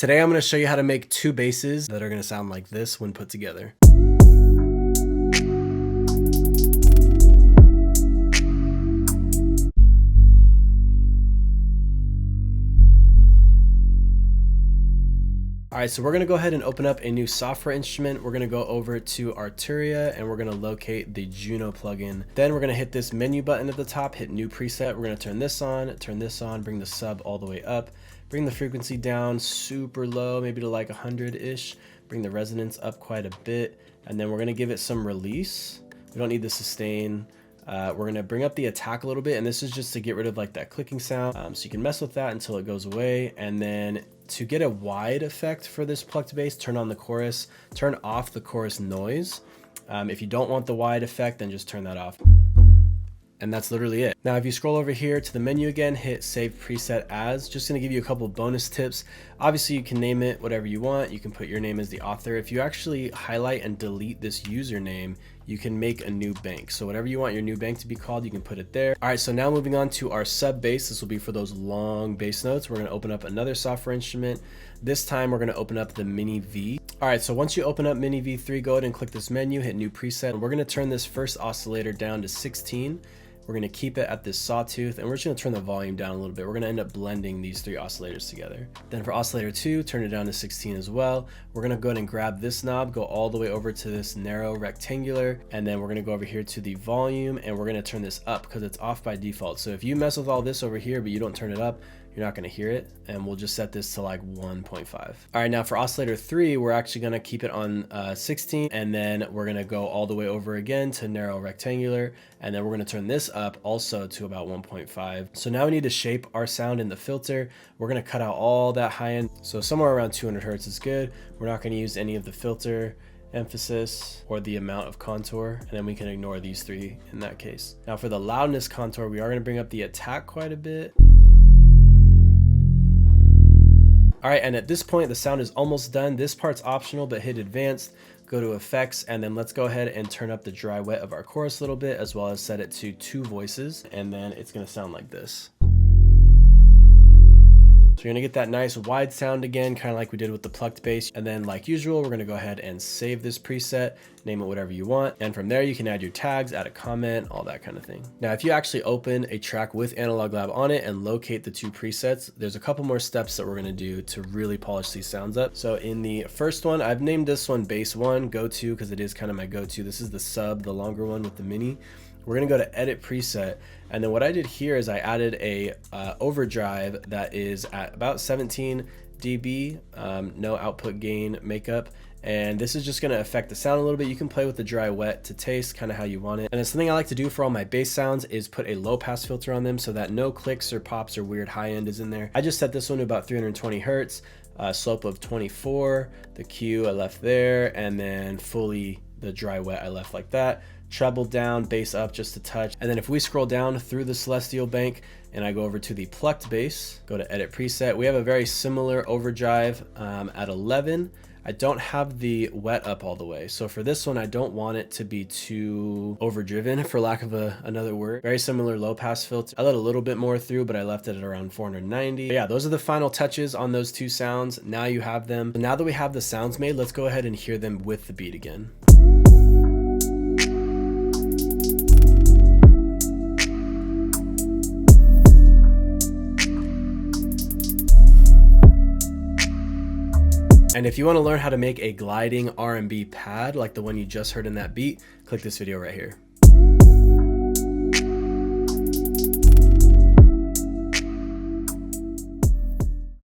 Today I'm going to show you how to make two basses that are going to sound like this when put together. All right, so we're gonna go ahead and open up a new software instrument. We're gonna go over to Arturia and we're gonna locate the Juno plugin. Then we're gonna hit this menu button at the top, hit new preset. We're gonna turn this on, bring the sub all the way up, bring the frequency down super low, maybe to like 100-ish, bring the resonance up quite a bit, and then we're gonna give it some release. We don't need the sustain. We're gonna bring up the attack a little bit, and this is just to get rid of like that clicking sound. So you can mess with that until it goes away. And then to get a wide effect for this plucked bass, turn on the chorus, turn off the chorus noise. If you don't want the wide effect, then just turn that off. And that's literally it. Now, if you scroll over here to the menu again, hit save preset as. Just gonna give you a couple bonus tips. Obviously you can name it whatever you want. You can put your name as the author. If you actually highlight and delete this username, you can make a new bank. So whatever you want your new bank to be called, you can put it there. All right, so now moving on to our sub bass. This will be for those long bass notes. We're gonna open up another software instrument. This time we're gonna open up the Mini V. All right, so once you open up Mini V3, go ahead and click this menu, hit new preset. And we're gonna turn this first oscillator down to 16. We're gonna keep it at this sawtooth, and we're just gonna turn the volume down a little bit. We're gonna end up blending these three oscillators together. Then for oscillator 2, turn it down to 16 as well. We're gonna go ahead and grab this knob, go all the way over to this narrow rectangular, and then we're gonna go over here to the volume, and we're gonna turn this up because it's off by default. So if you mess with all this over here, but you don't turn it up, you're not gonna hear it, and we'll just set this to like 1.5. All right, now for oscillator 3, we're actually gonna keep it on 16, and then we're gonna go all the way over again to narrow rectangular, and then we're gonna turn this up also to about 1.5. So now we need to shape our sound in the filter. We're gonna cut out all that high end, so somewhere around 200 Hertz is good. We're not gonna use any of the filter emphasis or the amount of contour, and then we can ignore these three in that case. Now for the loudness contour, we are gonna bring up the attack quite a bit. All right, and at this point, the sound is almost done. This part's optional, but hit advanced, go to effects, and then let's go ahead and turn up the dry wet of our chorus a little bit, as well as set it to 2 voices, and then it's gonna sound like this. So you're gonna get that nice wide sound again, kind of like we did with the plucked bass. And then like usual, we're gonna go ahead and save this preset, name it whatever you want. And from there, you can add your tags, add a comment, all that kind of thing. Now, if you actually open a track with Analog Lab on it and locate the 2 presets, there's a couple more steps that we're gonna do to really polish these sounds up. So in the first one, I've named this one Bass 1, go-to, because it is kind of my go-to. This is the sub, the longer one with the mini. We're gonna go to edit preset, and then what I did here is I added a overdrive that is at about 17 dB, no output gain makeup, and this is just gonna affect the sound a little bit. You can play with the dry wet to taste kind of how you want it. And then something I like to do for all my bass sounds is put a low pass filter on them so that no clicks or pops or weird high end is in there. I just set this one to about 320 Hertz, slope of 24, the Q I left there, and then fully the dry wet I left like that. Treble down, bass up just a touch. And then if we scroll down through the Celestial bank and I go over to the plucked bass, go to edit preset, we have a very similar overdrive at 11. I don't have the wet up all the way. So for this one, I don't want it to be too overdriven, for lack of another word. Very similar low pass filter. I let a little bit more through, but I left it at around 490. But yeah, those are the final touches on those 2 sounds. Now you have them. So now that we have the sounds made, let's go ahead and hear them with the beat again. And if you want to learn how to make a gliding R&B pad like the one you just heard in that beat, click this video right here.